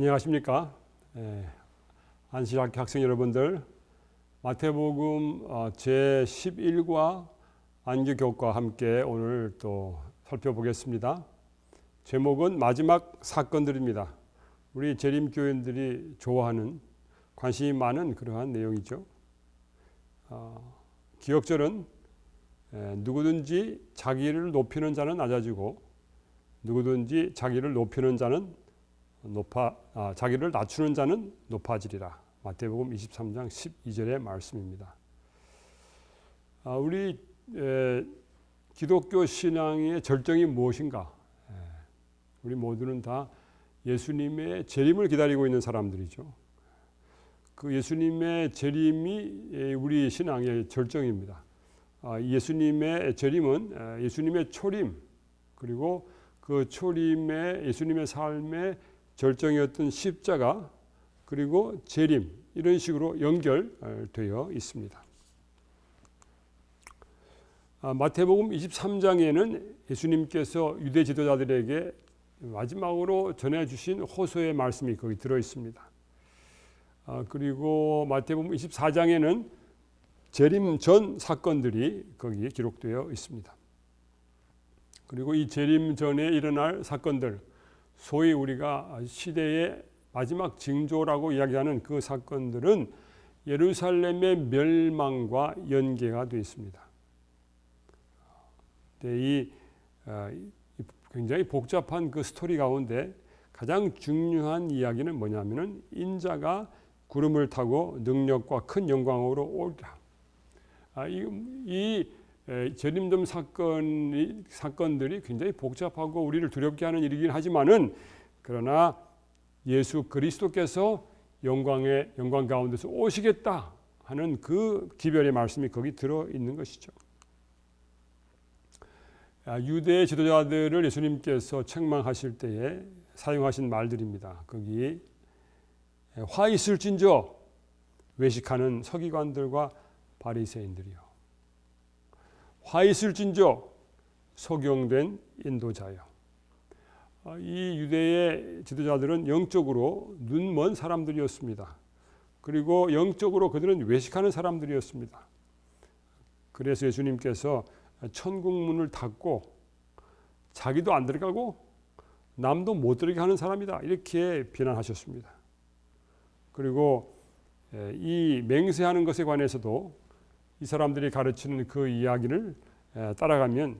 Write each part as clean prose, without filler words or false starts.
안녕하십니까? 안실학교 학생 여러분들, 마태복음 제11과 안교교과 함께 오늘 또 살펴보겠습니다. 제목은 마지막 사건들입니다. 우리 재림교인들이 좋아하는, 관심이 많은 그러한 내용이죠. 기억절은 누구든지 자기를 높이는 자는 낮아지고 누구든지 자기를 높이는 자는 자기를 낮추는 자는 높아지리라. 마태복음 23장 12절의 말씀입니다. 우리 기독교 신앙의 절정이 무엇인가? 우리 모두는 다 예수님의 재림을 기다리고 있는 사람들이죠. 그 예수님의 재림이 우리 신앙의 절정입니다. 예수님의 재림은 예수님의 초림, 그리고 그 초림의 예수님의 삶의 절정이었던 십자가, 그리고 재림, 이런 식으로 연결되어 있습니다. 마태복음 23장에는 예수님께서 유대 지도자들에게 마지막으로 전해주신 호소의 말씀이 거기 들어 있습니다. 그리고 마태복음 24장에는 재림 전 사건들이 거기에 기록되어 있습니다. 그리고 이 재림 전에 일어날 사건들, 소위 우리가 시대의 마지막 징조라고 이야기하는 그 사건들은 예루살렘의 멸망과 연계가 되어 있습니다. 이 굉장히 복잡한 그 스토리 가운데 가장 중요한 이야기는 뭐냐면은 인자가 구름을 타고 능력과 큰 영광으로 오리라. 이 재림전 사건들이 굉장히 복잡하고 우리를 두렵게 하는 일이긴 하지만은, 그러나 예수 그리스도께서 영광 가운데서 오시겠다 하는 그 기별의 말씀이 거기 들어 있는 것이죠. 유대 지도자들을 예수님께서 책망하실 때에 사용하신 말들입니다. 거기 화 있을진저 외식하는 서기관들과 바리새인들이요, 화 있을진저 소경된 인도자여. 이 유대의 지도자들은 영적으로 눈먼 사람들이었습니다. 그리고 영적으로 그들은 외식하는 사람들이었습니다. 그래서 예수님께서 천국문을 닫고 자기도 안 들어가고 남도 못 들어가게 하는 사람이다, 이렇게 비난하셨습니다. 그리고 이 맹세하는 것에 관해서도 이 사람들이 가르치는 그 이야기를 따라가면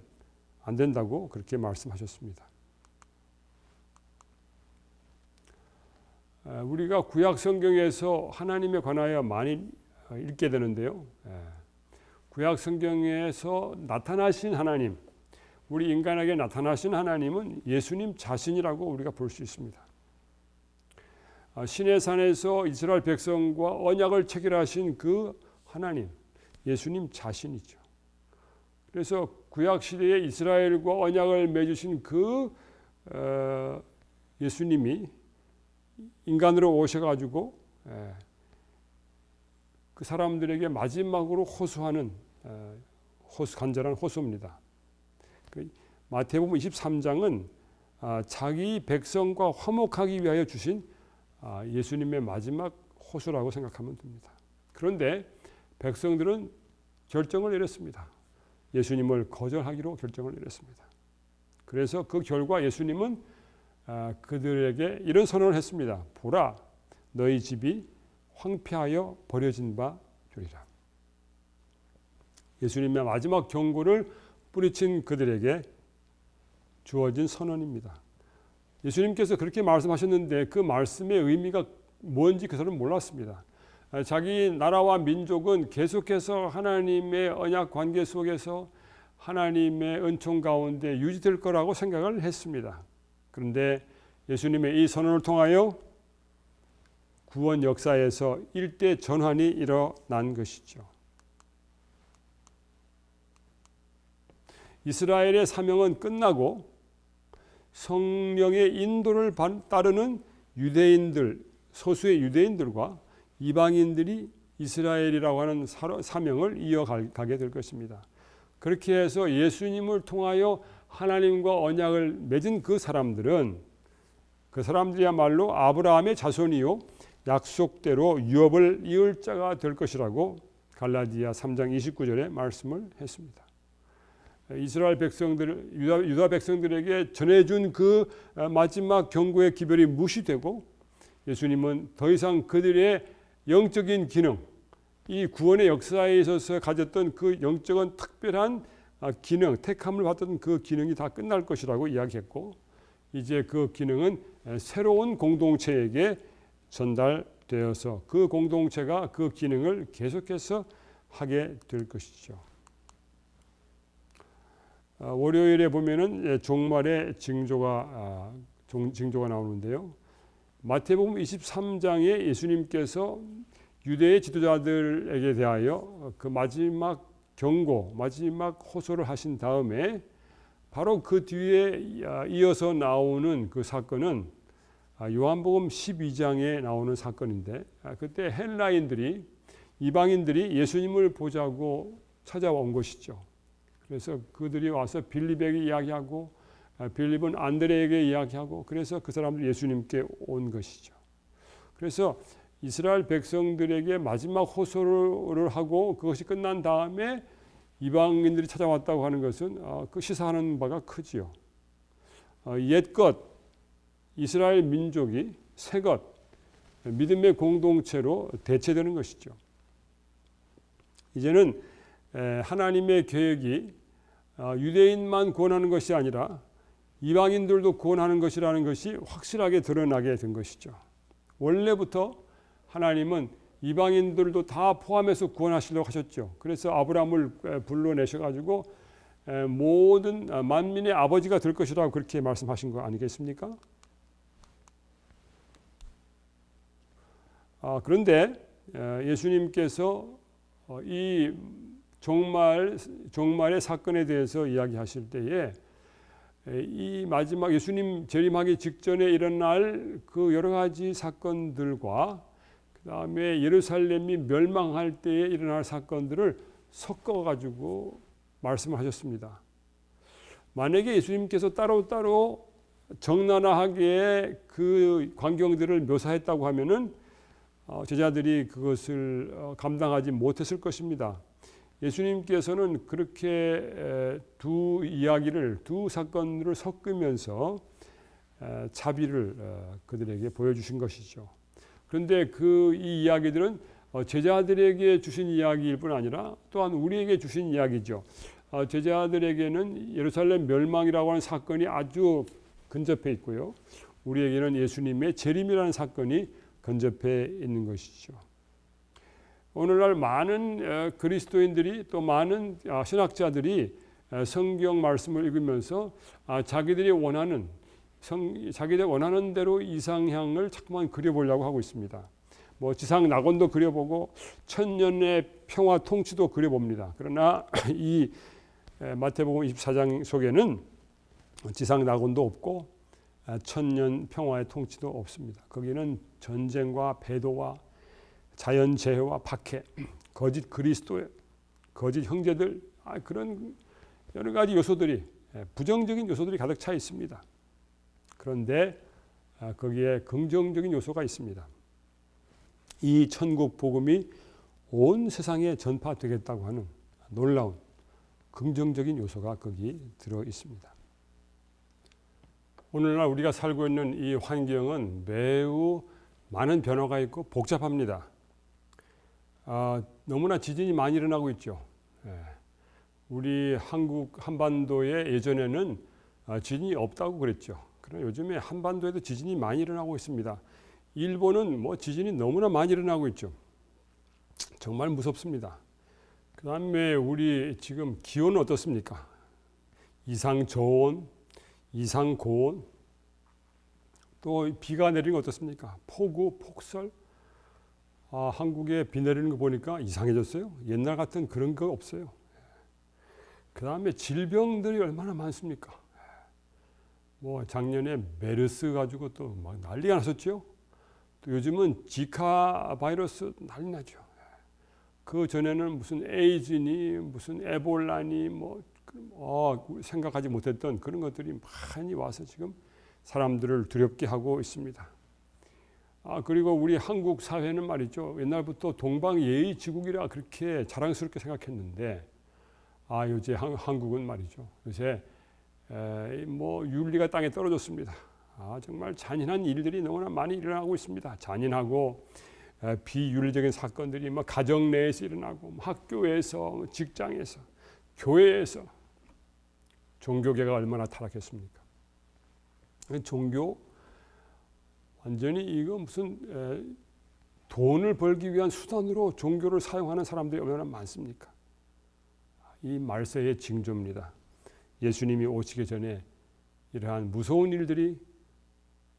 안 된다고 그렇게 말씀하셨습니다. 우리가 구약 성경에서 하나님에 관하여 많이 읽게 되는데요. 구약 성경에서 나타나신 하나님, 우리 인간에게 나타나신 하나님은 예수님 자신이라고 우리가 볼 수 있습니다. 시내산에서 이스라엘 백성과 언약을 체결하신 그 하나님, 예수님 자신이죠. 그래서 구약 시대에 이스라엘과 언약을 맺으신 그 예수님이 인간으로 오셔가지고 그 사람들에게 마지막으로 호소하는 간절한 호소입니다. 마태복음 23장은 자기 백성과 화목하기 위하여 주신 예수님의 마지막 호소라고 생각하면 됩니다. 그런데 백성들은 결정을 내렸습니다. 예수님을 거절하기로 결정을 내렸습니다. 그래서 그 결과 예수님은 그들에게 이런 선언을 했습니다. 보라, 너희 집이 황폐하여 버려진 바 되리라. 예수님의 마지막 경고를 뿌리친 그들에게 주어진 선언입니다. 예수님께서 그렇게 말씀하셨는데 그 말씀의 의미가 뭔지 그 사람은 몰랐습니다. 자기 나라와 민족은 계속해서 하나님의 언약 관계 속에서 하나님의 은총 가운데 유지될 거라고 생각을 했습니다. 그런데 예수님의 이 선언을 통하여 구원 역사에서 일대 전환이 일어난 것이죠. 이스라엘의 사명은 끝나고 성령의 인도를 따르는 유대인들, 소수의 유대인들과 이방인들이 이스라엘이라고 하는 사명을 이어가게 될 것입니다. 그렇게 해서 예수님을 통하여 하나님과 언약을 맺은 그 사람들은 그 사람들이야말로 아브라함의 자손이요 약속대로 유업을 이을 자가 될 것이라고 갈라디아 3장 29절에 말씀을 했습니다. 이스라엘 백성들, 유다 백성들에게 전해준 그 마지막 경고의 기별이 무시되고 예수님은 더 이상 그들의 영적인 기능, 이 구원의 역사에 있어서 가졌던 그 영적인 특별한 기능, 택함을 받던 그 기능이 다 끝날 것이라고 이야기했고 이제 그 기능은 새로운 공동체에게 전달되어서 그 공동체가 그 기능을 계속해서 하게 될 것이죠. 월요일에 보면은 종말의 징조가 나오는데요. 마태복음 23장에 예수님께서 유대의 지도자들에게 대하여 그 마지막 경고, 마지막 호소를 하신 다음에 바로 그 뒤에 이어서 나오는 그 사건은 요한복음 12장에 나오는 사건인데 그때 헬라인들이 이방인들이 예수님을 보자고 찾아온 것이죠. 그래서 그들이 와서 빌립에게 이야기하고 빌립은 안드레에게 이야기하고 그래서 그 사람들이 예수님께 온 것이죠. 그래서 이스라엘 백성들에게 마지막 호소를 하고 그것이 끝난 다음에 이방인들이 찾아왔다고 하는 것은 그 시사하는 바가 크지요. 옛것 이스라엘 민족이 새것 믿음의 공동체로 대체되는 것이죠. 이제는 하나님의 계획이 유대인만 구원하는 것이 아니라 이방인들도 구원하는 것이라는 것이 확실하게 드러나게 된 것이죠. 원래부터 하나님은 이방인들도 다 포함해서 구원하시려고 하셨죠. 그래서 아브라함을 불러내셔가지고 모든 만민의 아버지가 될 것이라고 그렇게 말씀하신 거 아니겠습니까? 그런데 예수님께서 이 종말의 사건에 대해서 이야기하실 때에 이 마지막 예수님 재림하기 직전에 일어날 그 여러 가지 사건들과 그 다음에 예루살렘이 멸망할 때에 일어날 사건들을 섞어가지고 말씀하셨습니다. 만약에 예수님께서 따로따로 적나라하게 그 광경들을 묘사했다고 하면은 제자들이 그것을 감당하지 못했을 것입니다. 예수님께서는 그렇게 두 사건을 섞으면서 자비를 그들에게 보여주신 것이죠. 그런데 이 이야기들은 제자들에게 주신 이야기일 뿐 아니라 또한 우리에게 주신 이야기죠. 제자들에게는 예루살렘 멸망이라고 하는 사건이 아주 근접해 있고요. 우리에게는 예수님의 재림이라는 사건이 근접해 있는 것이죠. 오늘날 많은 그리스도인들이 또 많은 신학자들이 성경 말씀을 읽으면서 자기들이 원하는 대로 이상향을 자꾸만 그려보려고 하고 있습니다. 뭐 지상 낙원도 그려보고 천년의 평화 통치도 그려봅니다. 그러나 이 마태복음 24장 속에는 지상 낙원도 없고 천년 평화의 통치도 없습니다. 거기는 전쟁과 배도와 자연재해와 박해, 거짓 그리스도, 거짓 형제들 그런 여러 가지 요소들이 부정적인 요소들이 가득 차 있습니다. 그런데 거기에 긍정적인 요소가 있습니다. 이 천국 복음이 온 세상에 전파되겠다고 하는 놀라운 긍정적인 요소가 거기 들어 있습니다. 오늘날 우리가 살고 있는 이 환경은 매우 많은 변화가 있고 복잡합니다. 너무나 지진이 많이 일어나고 있죠. 우리 한국 한반도에 예전에는 지진이 없다고 그랬죠. 그러나 요즘에 한반도에도 지진이 많이 일어나고 있습니다. 일본은 뭐 지진이 너무나 많이 일어나고 있죠. 정말 무섭습니다. 그 다음에 우리 지금 기온은 어떻습니까? 이상 저온, 이상 고온, 또 비가 내리는 거 어떻습니까? 폭우, 폭설. 한국에 비 내리는 거 보니까 이상해졌어요. 옛날 같은 그런 거 없어요. 그 다음에 질병들이 얼마나 많습니까? 뭐 작년에 메르스 가지고 또 막 난리가 났었죠. 또 요즘은 지카 바이러스 난리 나죠. 그 전에는 무슨 에이즈니 무슨 에볼라니 뭐 생각하지 못했던 그런 것들이 많이 와서 지금 사람들을 두렵게 하고 있습니다. 그리고 우리 한국 사회는 말이죠. 옛날부터 동방예의지국이라 그렇게 자랑스럽게 생각했는데 요새 한국은 말이죠. 요새 뭐 윤리가 땅에 떨어졌습니다. 정말 잔인한 일들이 너무나 많이 일어나고 있습니다. 잔인하고 비윤리적인 사건들이 가정 내에서 일어나고 학교에서, 직장에서, 교회에서. 종교계가 얼마나 타락했습니까? 종교 완전히 이거 무슨 돈을 벌기 위한 수단으로 종교를 사용하는 사람들이 얼마나 많습니까? 이 말세의 징조입니다. 예수님이 오시기 전에 이러한 무서운 일들이,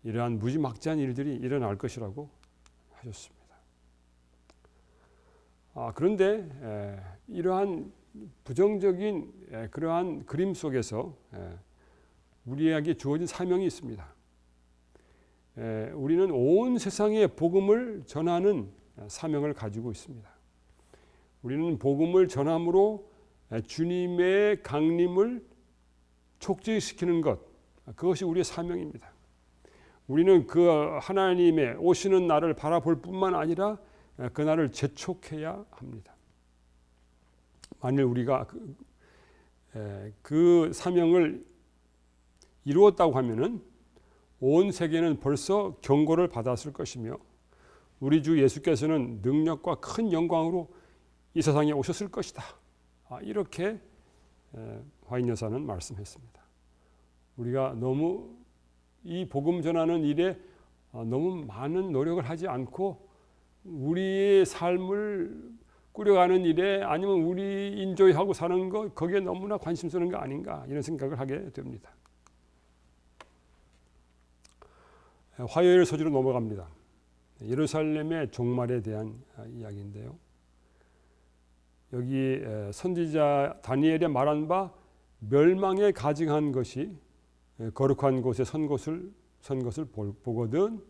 이러한 무지막지한 일들이 일어날 것이라고 하셨습니다. 그런데 이러한 부정적인 그러한 그림 속에서 우리에게 주어진 사명이 있습니다. 우리는 온 세상에 복음을 전하는 사명을 가지고 있습니다. 우리는 복음을 전함으로 주님의 강림을 촉진시키는 것, 그것이 우리의 사명입니다. 우리는 그 하나님의 오시는 날을 바라볼 뿐만 아니라 그 날을 재촉해야 합니다. 만일 우리가 그 사명을 이루었다고 하면은 온 세계는 벌써 경고를 받았을 것이며 우리 주 예수께서는 능력과 큰 영광으로 이 세상에 오셨을 것이다. 이렇게 화인 여사는 말씀했습니다. 우리가 너무 이 복음 전하는 일에 너무 많은 노력을 하지 않고 우리의 삶을 꾸려가는 일에 아니면 우리 인조이하고 사는 것 거기에 너무나 관심 쓰는 거 아닌가 이런 생각을 하게 됩니다. 화요일 소지로 넘어갑니다. 예루살렘의 종말에 대한 이야기인데요. 여기 선지자 다니엘이 말한 바 멸망에 가증한 것이 거룩한 곳에 선 것을 보거든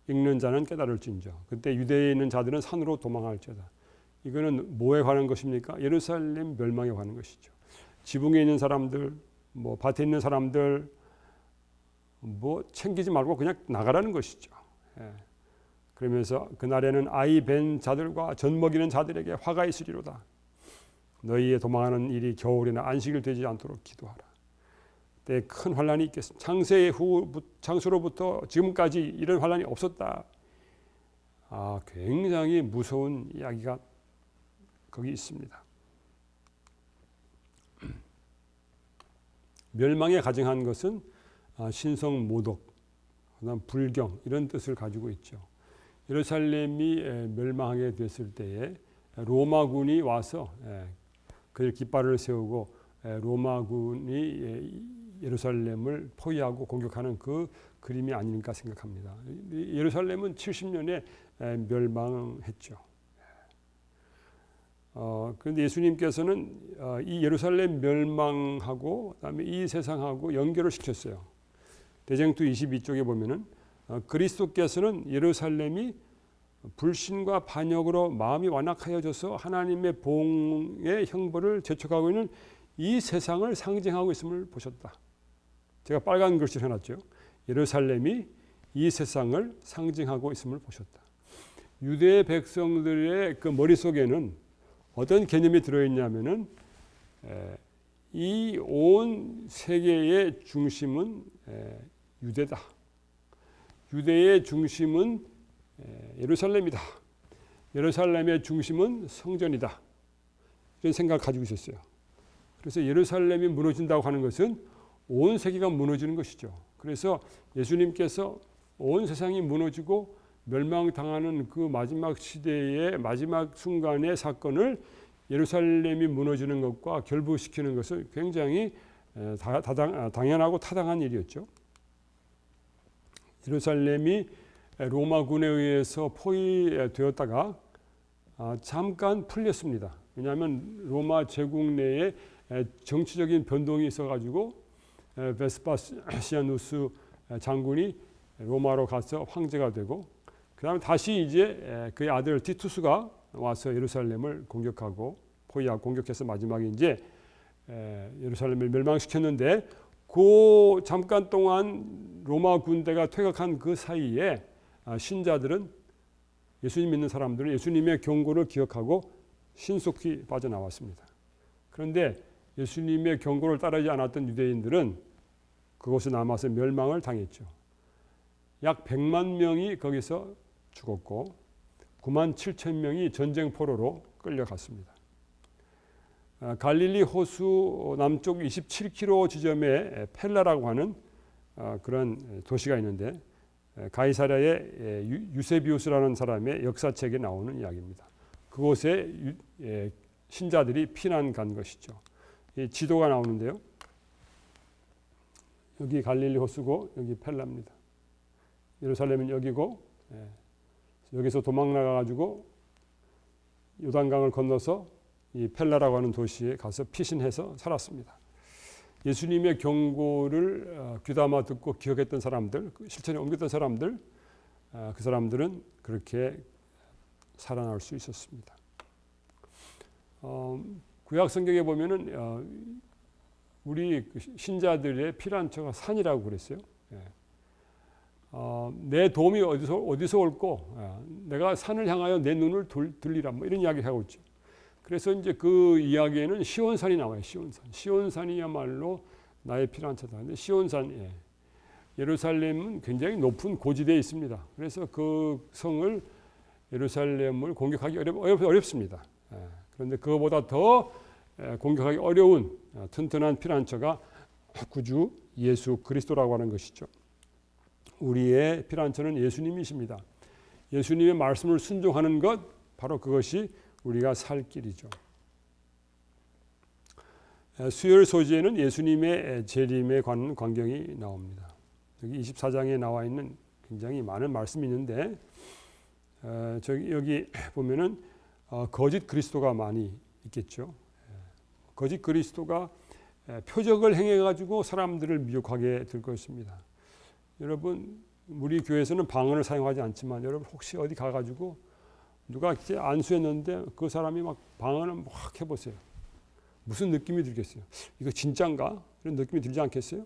읽는 자는 깨달을진저. 그때 유대에 있는 자들은 산으로 도망할지어다. 이거는 뭐에 관한 것입니까? 예루살렘 멸망에 관한 것이죠. 지붕에 있는 사람들, 밭에 있는 사람들 챙기지 말고 그냥 나가라는 것이죠. 그러면서 그날에는 아이 벤 자들과 젖 먹이는 자들에게 화가 있으리로다. 너희의 도망하는 일이 겨울이나 안식일 되지 않도록 기도하라. 그때 큰 환란이 있겠습니다. 창세로부터 지금까지 이런 환란이 없었다. 굉장히 무서운 이야기가 거기 있습니다. 멸망에 가증한 것은 신성 모독, 그다음 불경 이런 뜻을 가지고 있죠. 예루살렘이 멸망하게 됐을 때에 로마군이 와서 그들 깃발을 세우고 로마군이 예루살렘을 포위하고 공격하는 그 그림이 아닐까 생각합니다. 예루살렘은 70년에 멸망했죠. 그런데 예수님께서는 이 예루살렘 멸망하고 그다음에 이 세상하고 연결을 시켰어요. 대쟁투 22쪽에 보면은 그리스도께서는 예루살렘이 불신과 반역으로 마음이 완악하여져서 하나님의 봉의 형벌을 재촉하고 있는 이 세상을 상징하고 있음을 보셨다. 제가 빨간 글씨를 해놨죠. 예루살렘이 이 세상을 상징하고 있음을 보셨다. 유대 백성들의 그 머릿속에는 어떤 개념이 들어있냐면은 이 온 세계의 중심은 유대다. 유대의 중심은 예루살렘이다. 예루살렘의 중심은 성전이다. 이런 생각을 가지고 있었어요. 그래서 예루살렘이 무너진다고 하는 것은 온 세계가 무너지는 것이죠. 그래서 예수님께서 온 세상이 무너지고 멸망당하는 그 마지막 시대의 마지막 순간의 사건을 예루살렘이 무너지는 것과 결부시키는 것은 굉장히 당연하고 타당한 일이었죠. 예루살렘이 로마군에 의해서 포위되었다가 잠깐 풀렸습니다. 왜냐하면 로마 제국 내에 정치적인 변동이 있어가지고 베스파시아누스 장군이 로마로 가서 황제가 되고 그 다음에 다시 이제 그의 아들 티투스가 와서 예루살렘을 공격하고 포위하고 공격해서 마지막에 이제 예루살렘을 멸망시켰는데 그 잠깐 동안 로마 군대가 퇴각한 그 사이에 신자들은, 예수님 믿는 사람들은 예수님의 경고를 기억하고 신속히 빠져나왔습니다. 그런데 예수님의 경고를 따르지 않았던 유대인들은 그곳에 남아서 멸망을 당했죠. 약 100만 명이 거기서 죽었고 9만 7천 명이 전쟁포로로 끌려갔습니다. 갈릴리 호수 남쪽 27km 지점에 펠라라고 하는 그런 도시가 있는데, 가이사랴의 유세비우스라는 사람의 역사책에 나오는 이야기입니다. 그곳에 신자들이 피난 간 것이죠. 이 지도가 나오는데요. 여기 갈릴리 호수고 여기 펠라입니다. 예루살렘은 여기고, 여기서 도망 나가가지고 요단강을 건너서 이 펠라라고 하는 도시에 가서 피신해서 살았습니다. 예수님의 경고를 귀담아 듣고 기억했던 사람들, 실천에 옮겼던 사람들, 그 사람들은 그렇게 살아날 수 있었습니다. 구약 성경에 보면은 우리 신자들의 피난처가 산이라고 그랬어요. 내 도움이 어디서 올고, 내가 산을 향하여 내 눈을 들리라, 뭐 이런 이야기 하고 있죠. 그래서 이제 그 이야기에는 시온산이 나와요. 시온산이야말로 나의 피난처다. 근데 시온산, 예루살렘은 굉장히 높은 고지대에 있습니다. 그래서 그 성을, 예루살렘을 공격하기 어렵습니다. 그런데 그거보다 더 공격하기 어려운 튼튼한 피난처가 구주 예수 그리스도라고 하는 것이죠. 우리의 피난처는 예수님이십니다. 예수님의 말씀을 순종하는 것, 바로 그것이 우리가 살 길이죠. 수요일 소지에는 예수님의 재림에 관한 광경이 나옵니다. 여기 24장에 나와 있는 굉장히 많은 말씀이 있는데, 여기 보면은 거짓 그리스도가 많이 있겠죠. 거짓 그리스도가 표적을 행해가지고 사람들을 미혹하게 될 것입니다. 여러분, 우리 교회에서는 방언을 사용하지 않지만 여러분 혹시 어디 가가지고 누가 이제 안수했는데 그 사람이 막 방언을 막 해보세요. 무슨 느낌이 들겠어요? 이거 진짠가? 이런 느낌이 들지 않겠어요?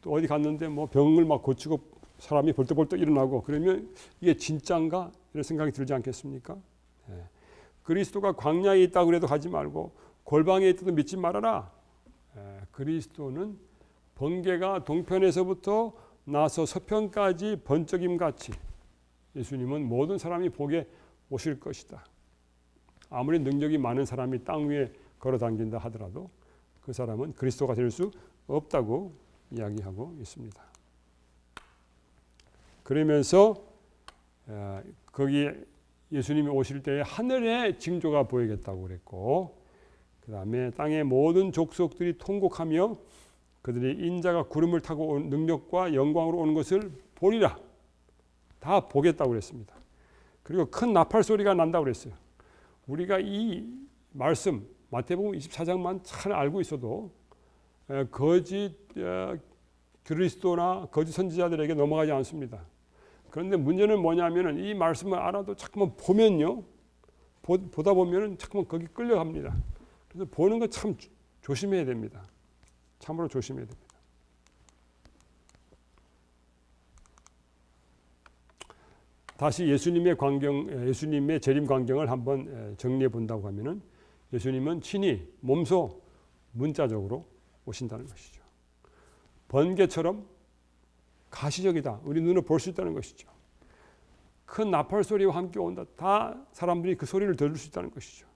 또 어디 갔는데 뭐 병을 막 고치고 사람이 벌떡벌떡 일어나고 그러면 이게 진짠가? 이런 생각이 들지 않겠습니까? 그리스도가 광야에 있다고 그래도 가지 말고 골방에 있다도 믿지 말아라. 그리스도는 번개가 동편에서부터 나서 서편까지 번쩍임같이 예수님은 모든 사람이 보게 오실 것이다. 아무리 능력이 많은 사람이 땅 위에 걸어 다닌다 하더라도 그 사람은 그리스도가 될 수 없다고 이야기하고 있습니다. 그러면서 거기 예수님이 오실 때에 하늘의 징조가 보이겠다고 그랬고, 그 다음에 땅의 모든 족속들이 통곡하며 그들이 인자가 구름을 타고 온 능력과 영광으로 오는 것을 보리라. 다 보겠다고 그랬습니다. 그리고 큰 나팔 소리가 난다고 그랬어요. 우리가 이 말씀 마태복음 24장만 잘 알고 있어도 거짓 그리스도나 거짓 선지자들에게 넘어가지 않습니다. 그런데 문제는 뭐냐면은 이 말씀을 알아도 자꾸만 보면요, 보다 보면은 자꾸만 거기 끌려갑니다. 그래서 보는 거 참 조심해야 됩니다. 참으로 조심해야 됩니다. 다시 예수님의 재림 광경을 한번 정리해 본다고 하면은, 예수님은 친히 몸소 문자적으로 오신다는 것이죠. 번개처럼 가시적이다. 우리 눈으로 볼 수 있다는 것이죠. 큰 나팔 소리와 함께 온다. 다 사람들이 그 소리를 들을 수 있다는 것이죠.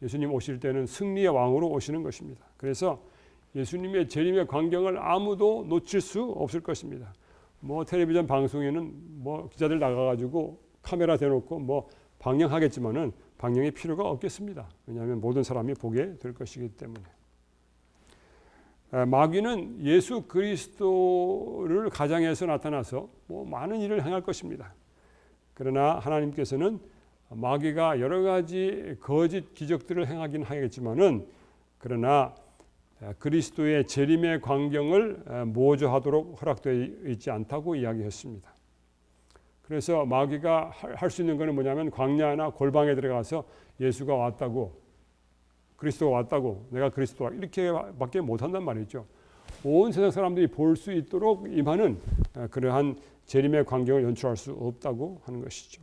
예수님 오실 때는 승리의 왕으로 오시는 것입니다. 그래서 예수님의 재림의 광경을 아무도 놓칠 수 없을 것입니다. 뭐 텔레비전 방송에는 뭐 기자들 나가가지고 카메라 대놓고 뭐 방영하겠지만은 방영의 필요가 없겠습니다. 왜냐하면 모든 사람이 보게 될 것이기 때문에. 마귀는 예수 그리스도를 가장해서 나타나서 뭐 많은 일을 행할 것입니다. 그러나 하나님께서는 마귀가 여러 가지 거짓 기적들을 행하긴 하겠지만은, 그러나 그리스도의 재림의 광경을 모조하도록 허락되어 있지 않다고 이야기했습니다. 그래서 마귀가 할 수 있는 것은 뭐냐면 광야나 골방에 들어가서 예수가 왔다고, 그리스도가 왔다고, 내가 그리스도다 이렇게밖에 못한단 말이죠. 온 세상 사람들이 볼 수 있도록 임하는 그러한 재림의 광경을 연출할 수 없다고 하는 것이죠.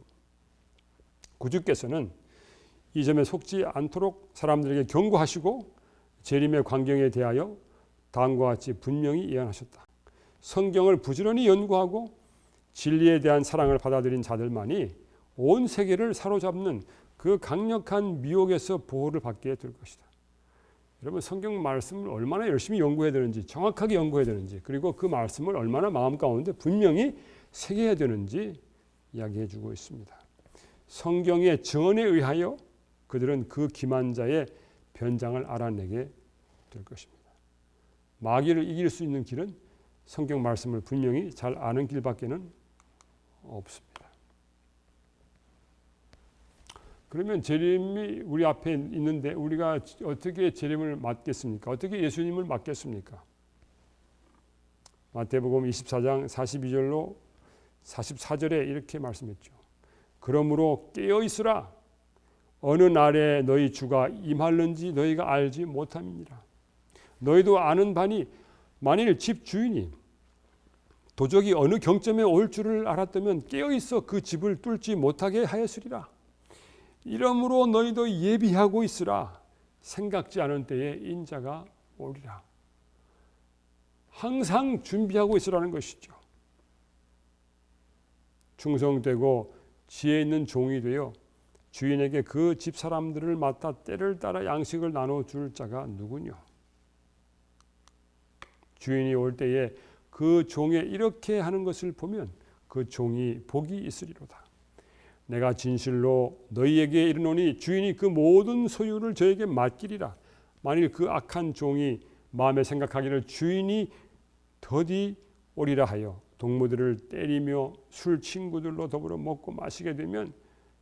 구주께서는 이 점에 속지 않도록 사람들에게 경고하시고 재림의 광경에 대하여 다음과 같이 분명히 예언하셨다. 성경을 부지런히 연구하고 진리에 대한 사랑을 받아들인 자들만이 온 세계를 사로잡는 그 강력한 미혹에서 보호를 받게 될 것이다. 여러분, 성경 말씀을 얼마나 열심히 연구해야 되는지, 정확하게 연구해야 되는지, 그리고 그 말씀을 얼마나 마음 가운데 분명히 새겨야 되는지 이야기해 주고 있습니다. 성경의 증언에 의하여 그들은 그 기만자의 변장을 알아내게 될 것입니다. 마귀를 이길 수 있는 길은 성경 말씀을 분명히 잘 아는 길밖에는 없습니다. 그러면 재림이 우리 앞에 있는데 우리가 어떻게 재림을 맞겠습니까? 어떻게 예수님을 맞겠습니까? 마태복음 24장 42절로 44절에 이렇게 말씀했죠. 그러므로 깨어 있으라. 어느 날에 너희 주가 임할는지 너희가 알지 못함이니라. 너희도 아는 바니 만일 집 주인이 도적이 어느 경점에 올 줄을 알았다면 깨어 있어 그 집을 뚫지 못하게 하였으리라. 이러므로 너희도 예비하고 있으라. 생각지 않은 때에 인자가 오리라. 항상 준비하고 있으라는 것이죠. 충성되고 지혜 있는 종이 되어 주인에게 그 집 사람들을 맡아 때를 따라 양식을 나눠줄 자가 누구뇨? 주인이 올 때에 그 종에 이렇게 하는 것을 보면 그 종이 복이 있으리로다. 내가 진실로 너희에게 이르노니 주인이 그 모든 소유를 저에게 맡기리라. 만일 그 악한 종이 마음에 생각하기를 주인이 더디 오리라 하여 동무들을 때리며 술 친구들로 더불어 먹고 마시게 되면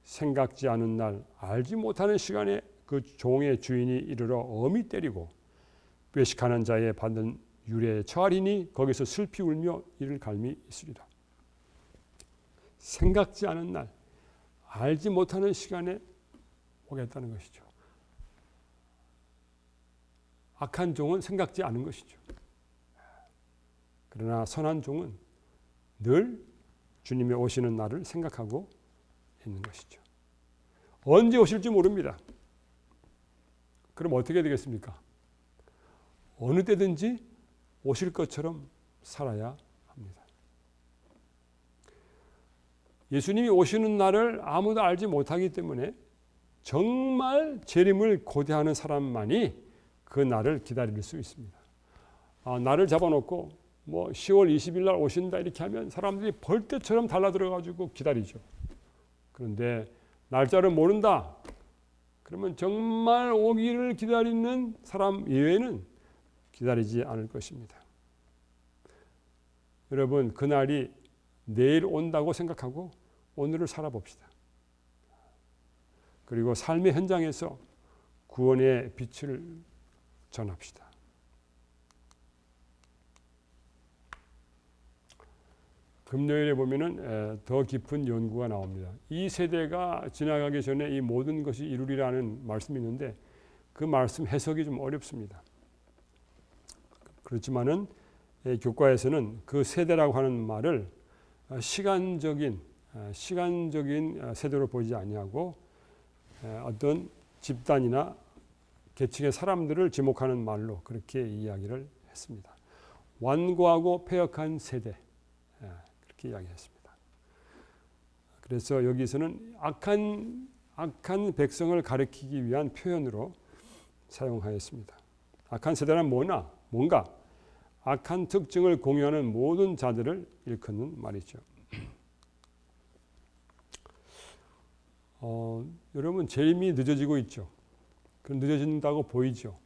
생각지 않은 날 알지 못하는 시간에 그 종의 주인이 이르러 엄히 때리고 외식하는 자의 받는 유래에 처하리니 거기서 슬피 울며 이를 갈미 있으리라. 생각지 않은 날 알지 못하는 시간에 오겠다는 것이죠. 악한 종은 생각지 않은 것이죠. 그러나 선한 종은 늘 주님의 오시는 날을 생각하고 있는 것이죠. 언제 오실지 모릅니다. 그럼 어떻게 되겠습니까? 어느 때든지 오실 것처럼 살아야 합니다. 예수님이 오시는 날을 아무도 알지 못하기 때문에 정말 재림을 고대하는 사람만이 그 날을 기다릴 수 있습니다. 날을 잡아놓고 10월 20일 날 오신다 이렇게 하면 사람들이 벌떼처럼 달라들어가지고 기다리죠. 그런데 날짜를 모른다. 그러면 정말 오기를 기다리는 사람 이외에는 기다리지 않을 것입니다. 여러분, 그날이 내일 온다고 생각하고 오늘을 살아봅시다. 그리고 삶의 현장에서 구원의 빛을 전합시다. 금요일에 보면은 더 깊은 연구가 나옵니다. 이 세대가 지나가기 전에 이 모든 것이 이루리라는 말씀이 있는데 그 말씀 해석이 좀 어렵습니다. 그렇지만은 교과에서는 그 세대라고 하는 말을 시간적인 세대로 보지 아니하고 어떤 집단이나 계층의 사람들을 지목하는 말로 그렇게 이야기를 했습니다. 완고하고 패역한 세대, 그렇게 이야기했습니다. 그래서 여기서는 악한 백성을 가리키기 위한 표현으로 사용하였습니다. 악한 세대란 뭔가 악한 특징을 공유하는 모든 자들을 일컫는 말이죠. 여러분, 재림이 늦어지고 있죠. 늦어진다고 보이죠.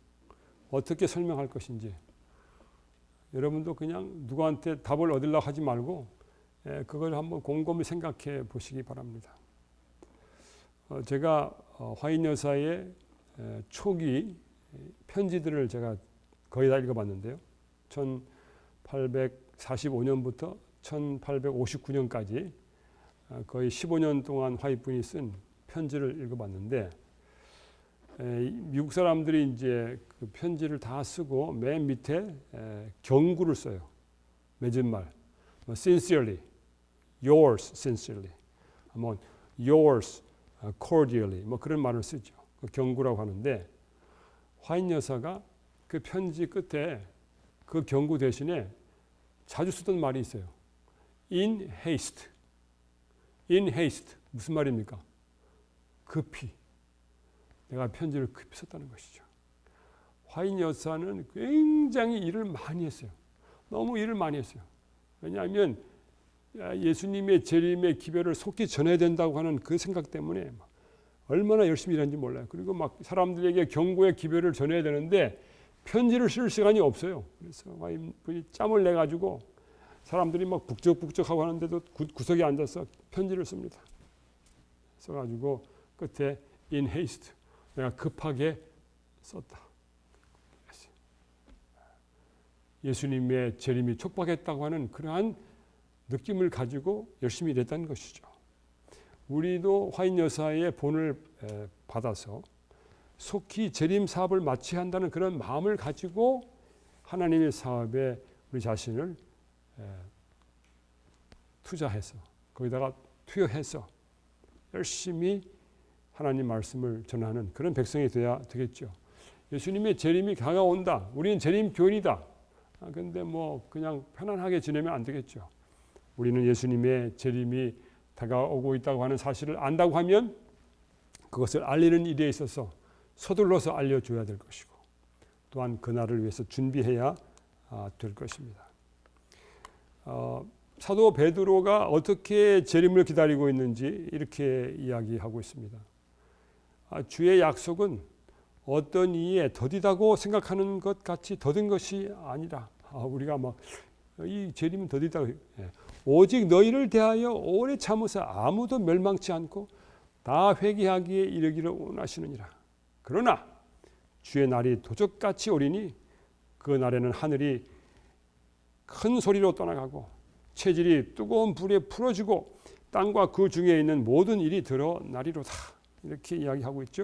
어떻게 설명할 것인지 여러분도 그냥 누구한테 답을 얻으려고 하지 말고 그걸 한번 곰곰이 생각해 보시기 바랍니다. 제가 화인 여사의 초기 편지들을 제가 거의 다 읽어봤는데요. 1845년부터 1859년까지 거의 15년 동안 화이트분이 쓴 편지를 읽어봤는데 미국 사람들이 이제 그 편지를 다 쓰고 맨 밑에 경구를 써요. 맺은 말, 뭐 sincerely, yours sincerely, 뭐 yours cordially, 뭐 그런 말을 쓰죠. 그 경구라고 하는데 화인 여사가 그 편지 끝에 그 경구 대신에 자주 쓰던 말이 있어요. In haste. In haste. 무슨 말입니까? 급히. 내가 편지를 급히 썼다는 것이죠. 화인 여사는 굉장히 일을 많이 했어요. 너무 일을 많이 했어요. 왜냐하면 예수님의 재림의 기별을 속히 전해야 된다고 하는 그 생각 때문에 얼마나 열심히 일하는지 몰라요. 그리고 막 사람들에게 경고의 기별을 전해야 되는데 편지를 쓸 시간이 없어요. 그래서 화인분이 짬을 내 가지고 사람들이 막 북적북적하고 하는데도 구석에 앉아서 편지를 씁니다. 써가지고 끝에 in haste, 내가 급하게 썼다. 예수님의 재림이 촉박했다고 하는 그러한 느낌을 가지고 열심히 일했다는 것이죠. 우리도 화인 여사의 본을 받아서 속히 재림 사업을 마쳐야 한다는 그런 마음을 가지고 하나님의 사업에 우리 자신을 투자해서 거기다가 투여해서 열심히 하나님 말씀을 전하는 그런 백성이 되어야 되겠죠. 예수님의 재림이 다가온다. 우리는 재림 교인이다. 근데 뭐 그냥 편안하게 지내면 안 되겠죠. 우리는 예수님의 재림이 다가오고 있다고 하는 사실을 안다고 하면 그것을 알리는 일에 있어서 서둘러서 알려줘야 될 것이고 또한 그날을 위해서 준비해야 될 것입니다. 사도 베드로가 어떻게 재림을 기다리고 있는지 이렇게 이야기하고 있습니다. 주의 약속은 어떤 이에 더디다고 생각하는 것 같이 더딘 것이 아니라 우리가 막 이 재림은 더디다. 오직 너희를 대하여 오래 참으사 아무도 멸망치 않고 다 회개하기에 이르기를 원하시느니라. 그러나 주의 날이 도적같이 오리니 그 날에는 하늘이 큰 소리로 떠나가고 체질이 뜨거운 불에 풀어지고 땅과 그 중에 있는 모든 일이 드러나리로다. 이렇게 이야기하고 있죠.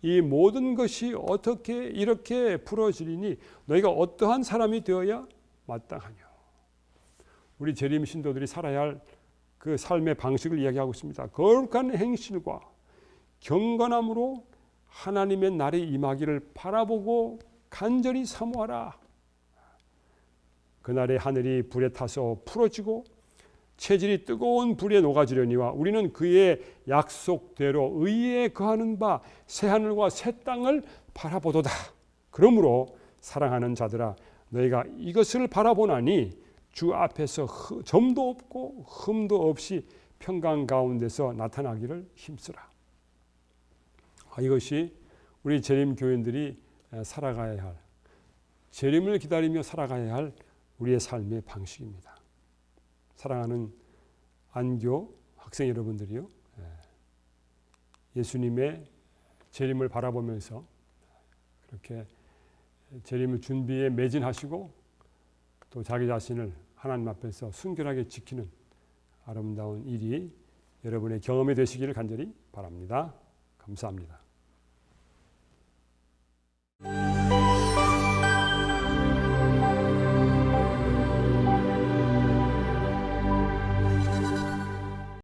이 모든 것이 어떻게 이렇게 풀어지리니 너희가 어떠한 사람이 되어야 마땅하냐. 우리 재림 신도들이 살아야 할 그 삶의 방식을 이야기하고 있습니다. 거룩한 행실과 경건함으로 하나님의 날이 임하기를 바라보고 간절히 사모하라. 그날의 하늘이 불에 타서 풀어지고 체질이 뜨거운 불에 녹아지려니와 우리는 그의 약속대로 의에 거하는 바 새 하늘과 새 땅을 바라보도다. 그러므로 사랑하는 자들아 너희가 이것을 바라보나니 주 앞에서 점도 없고 흠도 없이 평강 가운데서 나타나기를 힘쓰라. 이것이 우리 재림 교인들이 살아가야 할, 재림을 기다리며 살아가야 할 우리의 삶의 방식입니다. 사랑하는 안교 학생 여러분들이요, 예수님의 재림을 바라보면서 그렇게 재림을 준비에 매진하시고 또 자기 자신을 하나님 앞에서 순결하게 지키는 아름다운 일이 여러분의 경험이 되시기를 간절히 바랍니다. 감사합니다.